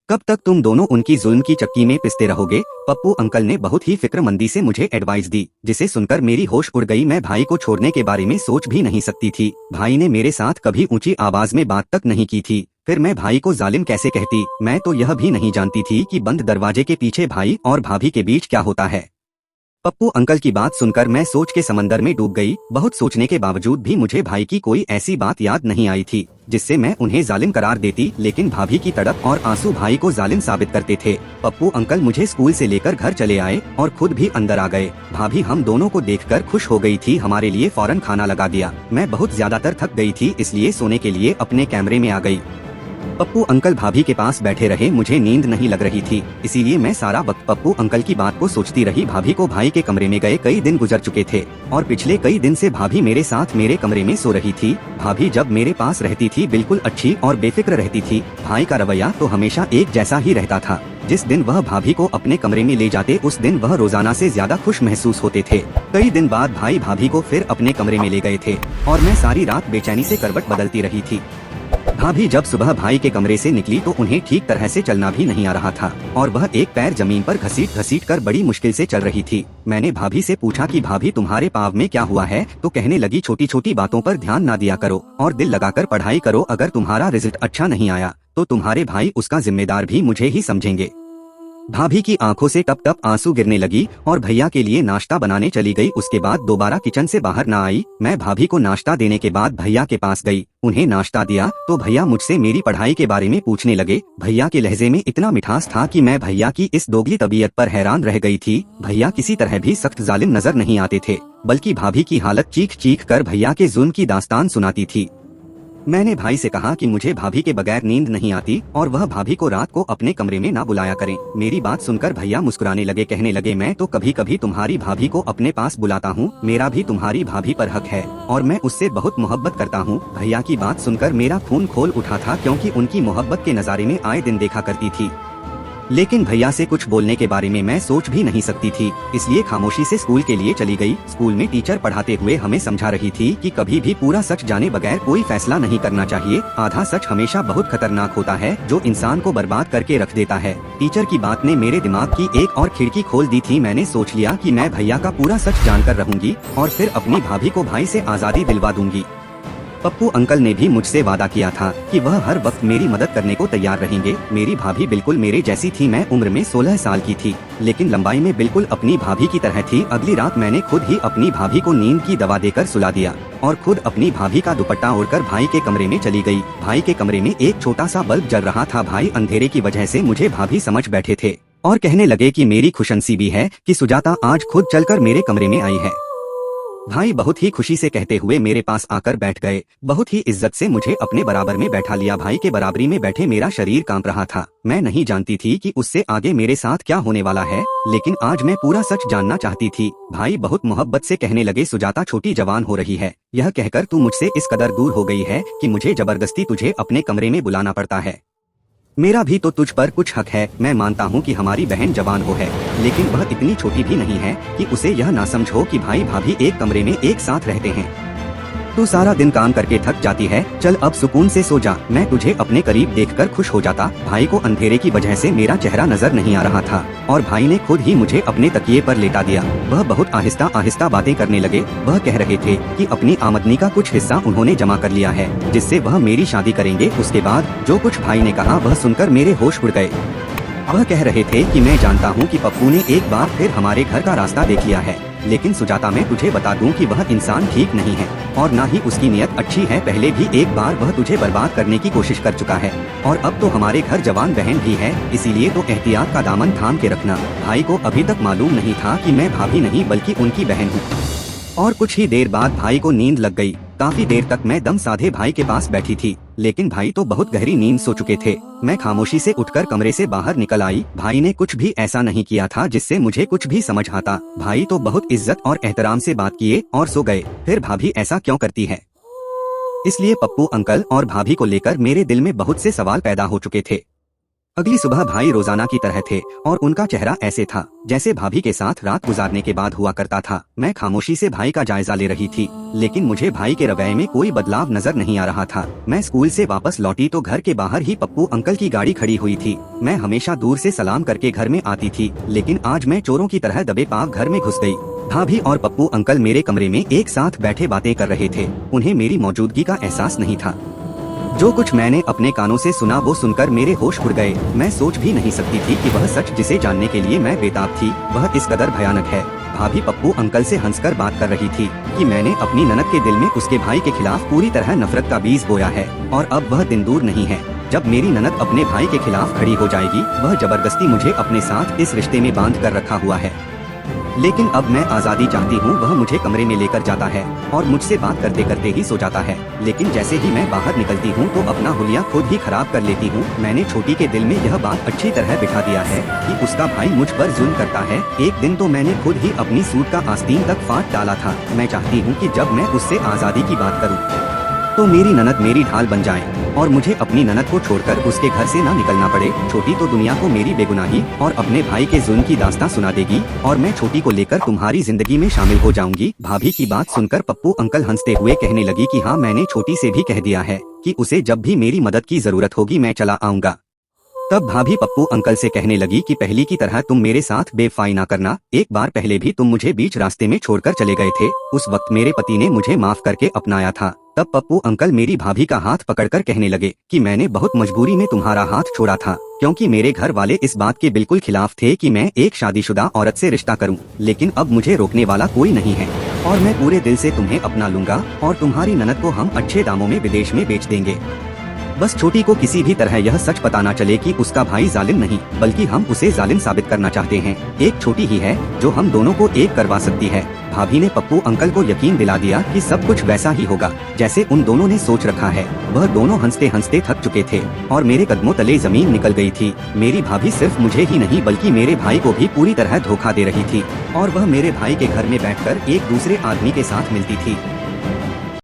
कब तक तुम दोनों उनकी जुल्म की चक्की में पिसते रहोगे? पप्पू अंकल ने बहुत ही फिक्रमंदी से मुझे एडवाइस दी, जिसे सुनकर मेरी होश उड़ गई। मैं भाई को छोड़ने के बारे में सोच भी नहीं सकती थी। भाई ने मेरे साथ कभी ऊंची आवाज में बात तक नहीं की थी, फिर मैं भाई को जालिम कैसे कहती? मैं तो यह भी नहीं जानती थी कि बंद दरवाजे के पीछे भाई और भाभी के बीच क्या होता है। पप्पू अंकल की बात सुनकर मैं सोच के समंदर में डूब गई। बहुत सोचने के बावजूद भी मुझे भाई की कोई ऐसी बात याद नहीं आई थी जिससे मैं उन्हें जालिम करार देती, लेकिन भाभी की तड़प और आंसू भाई को जालिम साबित करते थे। पप्पू अंकल मुझे स्कूल से लेकर घर चले आए और खुद भी अंदर आ गए। भाभी हम दोनों को देखकर खुश हो गई थी, हमारे लिए फौरन खाना लगा दिया। मैं बहुत ज्यादातर थक गई थी, इसलिए सोने के लिए अपने कमरे में आ गई। पप्पू अंकल भाभी के पास बैठे रहे, मुझे नींद नहीं लग रही थी, इसीलिए मैं सारा वक्त पप्पू अंकल की बात को सोचती रही। भाभी को भाई के कमरे में गए कई दिन गुजर चुके थे और पिछले कई दिन से भाभी मेरे साथ मेरे कमरे में सो रही थी। भाभी जब मेरे पास रहती थी बिल्कुल अच्छी और बेफिक्र रहती थी। भाई का रवैया तो हमेशा एक जैसा ही रहता था। जिस दिन वह भाभी को अपने कमरे में ले जाते उस दिन वह रोजाना से ज्यादा खुश महसूस होते थे। कई दिन बाद भाई भाभी को फिर अपने कमरे में ले गए थे और मैं सारी रात बेचैनी से करवट बदलती रही थी। भाभी जब सुबह भाई के कमरे से निकली तो उन्हें ठीक तरह से चलना भी नहीं आ रहा था और वह एक पैर जमीन पर घसीट घसीट कर बड़ी मुश्किल से चल रही थी। मैंने भाभी से पूछा कि भाभी तुम्हारे पाँव में क्या हुआ है? तो कहने लगी छोटी छोटी बातों पर ध्यान ना दिया करो और दिल लगाकर पढ़ाई करो। अगर तुम्हारा रिजल्ट अच्छा नहीं आया तो तुम्हारे भाई उसका जिम्मेदार भी मुझे ही समझेंगे। भाभी की आंखों से टप टप आंसू गिरने लगी और भैया के लिए नाश्ता बनाने चली गई। उसके बाद दोबारा किचन से बाहर ना आई। मैं भाभी को नाश्ता देने के बाद भैया के पास गई, उन्हें नाश्ता दिया तो भैया मुझसे मेरी पढ़ाई के बारे में पूछने लगे। भैया के लहजे में इतना मिठास था कि मैं भैया की इस दोगली तबीयत पर हैरान रह गई थी। भैया किसी तरह भी सख्त जालिम नजर नहीं आते थे, बल्कि भाभी की हालत चीख चीख कर भैया के जुल्म की दास्तान सुनाती थी। मैंने भाई से कहा कि मुझे भाभी के बगैर नींद नहीं आती और वह भाभी को रात को अपने कमरे में ना बुलाया करें। मेरी बात सुनकर भैया मुस्कुराने लगे, कहने लगे मैं तो कभी कभी तुम्हारी भाभी को अपने पास बुलाता हूँ, मेरा भी तुम्हारी भाभी पर हक है और मैं उससे बहुत मोहब्बत करता हूँ। भैया की बात सुनकर मेरा खून खोल उठा था, क्योंकि उनकी मोहब्बत के नज़ारे में आए दिन देखा करती थी, लेकिन भैया से कुछ बोलने के बारे में मैं सोच भी नहीं सकती थी, इसलिए खामोशी से स्कूल के लिए चली गई। स्कूल में टीचर पढ़ाते हुए हमें समझा रही थी कि कभी भी पूरा सच जाने बगैर कोई फैसला नहीं करना चाहिए। आधा सच हमेशा बहुत खतरनाक होता है, जो इंसान को बर्बाद करके रख देता है। टीचर की बात ने मेरे दिमाग की एक और खिड़की खोल दी थी। मैंने सोच लिया कि मैं भैया का पूरा सच जानकर रहूंगी और फिर अपनी भाभी को भाई से आज़ादी दिलवा दूंगी। पप्पू अंकल ने भी मुझसे वादा किया था कि वह हर वक्त मेरी मदद करने को तैयार रहेंगे। मेरी भाभी बिल्कुल मेरे जैसी थी। मैं उम्र में 16 साल की थी, लेकिन लंबाई में बिल्कुल अपनी भाभी की तरह थी। अगली रात मैंने खुद ही अपनी भाभी को नींद की दवा देकर सुला दिया और खुद अपनी भाभी का दुपट्टा ओढ़कर भाई के कमरे में चली गई। भाई के कमरे में एक छोटा सा बल्ब जल रहा था। भाई अंधेरे की वजह से मुझे भाभी समझ बैठे थे और कहने लगे कि मेरी खुशनसीबी है कि सुजाता आज खुद चलकर मेरे कमरे में आई है। भाई बहुत ही खुशी से कहते हुए मेरे पास आकर बैठ गए। बहुत ही इज्जत से मुझे अपने बराबर में बैठा लिया। भाई के बराबरी में बैठे मेरा शरीर कांप रहा था। मैं नहीं जानती थी कि उससे आगे मेरे साथ क्या होने वाला है, लेकिन आज मैं पूरा सच जानना चाहती थी। भाई बहुत मोहब्बत से कहने लगे सुजाता छोटी जवान हो रही है, यह कहकर तू मुझसे इस कदर दूर हो गई है कि मुझे जबरदस्ती तुझे अपने कमरे में बुलाना पड़ता है। मेरा भी तो तुझ पर कुछ हक है। मैं मानता हूँ कि हमारी बहन जवान हो है, लेकिन वह इतनी छोटी भी नहीं है कि उसे यह ना समझो कि भाई भाभी एक कमरे में एक साथ रहते हैं। तू सारा दिन काम करके थक जाती है, चल अब सुकून से सो जा। मैं तुझे अपने करीब देखकर खुश हो जाता। भाई को अंधेरे की वजह से मेरा चेहरा नजर नहीं आ रहा था और भाई ने खुद ही मुझे अपने तकिए पर लेटा दिया। वह बहुत आहिस्ता आहिस्ता बातें करने लगे। वह कह रहे थे कि अपनी आमदनी का कुछ हिस्सा उन्होंने जमा कर लिया है, जिससे वह मेरी शादी करेंगे। उसके बाद जो कुछ भाई ने कहा वह सुनकर मेरे होश उड़ गए। वह कह रहे थे कि मैं जानता हूँ कि पप्पू ने एक बार फिर हमारे घर का रास्ता देख लिया है, लेकिन सुजाता मैं तुझे बता दूं कि वह इंसान ठीक नहीं है और ना ही उसकी नीयत अच्छी है। पहले भी एक बार वह तुझे बर्बाद करने की कोशिश कर चुका है और अब तो हमारे घर जवान बहन भी है, इसीलिए तो एहतियात का दामन थाम के रखना। भाई को अभी तक मालूम नहीं था कि मैं भाभी नहीं बल्कि उनकी बहन हूँ। और कुछ ही देर बाद भाई को नींद लग गई। काफी देर तक मैं दम साधे भाई के पास बैठी थी, लेकिन भाई तो बहुत गहरी नींद सो चुके थे। मैं खामोशी से उठकर कमरे से बाहर निकल आई। भाई ने कुछ भी ऐसा नहीं किया था जिससे मुझे कुछ भी समझ आता। भाई तो बहुत इज्जत और एहतराम से बात किए और सो गए। फिर भाभी ऐसा क्यों करती है? इसलिए पप्पू अंकल और भाभी को लेकर मेरे दिल में बहुत से सवाल पैदा हो चुके थे। अगली सुबह भाई रोजाना की तरह थे और उनका चेहरा ऐसे था जैसे भाभी के साथ रात गुजारने के बाद हुआ करता था। मैं खामोशी से भाई का जायजा ले रही थी, लेकिन मुझे भाई के रवैये में कोई बदलाव नजर नहीं आ रहा था। मैं स्कूल से वापस लौटी तो घर के बाहर ही पप्पू अंकल की गाड़ी खड़ी हुई थी। मैं हमेशा दूर से सलाम करके घर में आती थी, लेकिन आज मैं चोरों की तरह दबे पाव घर में घुस गई। भाभी और पप्पू अंकल मेरे कमरे में एक साथ बैठे बातें कर रहे थे। उन्हें मेरी मौजूदगी का एहसास नहीं था। जो कुछ मैंने अपने कानों से सुना वो सुनकर मेरे होश उड़ गए। मैं सोच भी नहीं सकती थी कि वह सच जिसे जानने के लिए मैं बेताब थी वह इस कदर भयानक है। भाभी पप्पू अंकल से हंसकर बात कर रही थी कि मैंने अपनी ननद के दिल में उसके भाई के खिलाफ पूरी तरह नफरत का बीज बोया है और अब वह दिन दूर नहीं है जब मेरी ननद अपने भाई के खिलाफ खड़ी हो जाएगी। वह जबरदस्ती मुझे अपने साथ इस रिश्ते में बांध कर रखा हुआ है, लेकिन अब मैं आज़ादी चाहती हूँ। वह मुझे कमरे में लेकर जाता है और मुझसे बात करते करते ही सो जाता है, लेकिन जैसे ही मैं बाहर निकलती हूँ तो अपना हुलिया खुद ही खराब कर लेती हूँ। मैंने छोटी के दिल में यह बात अच्छी तरह बिठा दिया है कि उसका भाई मुझ पर जुल्म करता है। एक दिन तो मैंने खुद ही अपनी सूट का आस्तीन तक फाड़ डाला था। मैं चाहती हूँ कि जब मैं उससे आज़ादी की बात करूँ तो मेरी ननद मेरी ढाल बन जाए और मुझे अपनी ननद को छोड़कर उसके घर से ना निकलना पड़े। छोटी तो दुनिया को मेरी बेगुनाही और अपने भाई के जुल्म की दास्तां सुना देगी और मैं छोटी को लेकर तुम्हारी जिंदगी में शामिल हो जाऊंगी। भाभी की बात सुनकर पप्पू अंकल हंसते हुए कहने लगी कि हाँ, मैंने छोटी से भी कह दिया है कि उसे जब भी मेरी मदद की जरूरत होगी मैं चला आऊंगा। तब भाभी पप्पू अंकल से कहने लगी कि पहली की तरह तुम मेरे साथ बेवफाई ना करना। एक बार पहले भी तुम मुझे बीच रास्ते में छोड़कर चले गए थे। उस वक्त मेरे पति ने मुझे माफ करके अपनाया था। तब पप्पू अंकल मेरी भाभी का हाथ पकड़कर कहने लगे कि मैंने बहुत मजबूरी में तुम्हारा हाथ छोड़ा था, क्योंकि मेरे घर वाले इस बात के बिल्कुल खिलाफ थे कि मैं एक शादीशुदा औरत से रिश्ता करूं। लेकिन अब मुझे रोकने वाला कोई नहीं है और मैं पूरे दिल से तुम्हें अपना लूंगा और तुम्हारी ननद को हम अच्छे दामों में विदेश में बेच देंगे। बस छोटी को किसी भी तरह यह सच पता ना चले कि उसका भाई जालिम नहीं बल्कि हम उसे जालिम साबित करना चाहते हैं। एक छोटी ही है जो हम दोनों को एक करवा सकती है। भाभी ने पप्पू अंकल को यकीन दिला दिया कि सब कुछ वैसा ही होगा जैसे उन दोनों ने सोच रखा है। वह दोनों हंसते हंसते थक चुके थे और मेरे कदमों तले जमीन निकल गई थी। मेरी भाभी सिर्फ मुझे ही नहीं बल्कि मेरे भाई को भी पूरी तरह धोखा दे रही थी और वह मेरे भाई के घर में बैठकर एक दूसरे आदमी के साथ मिलती थी।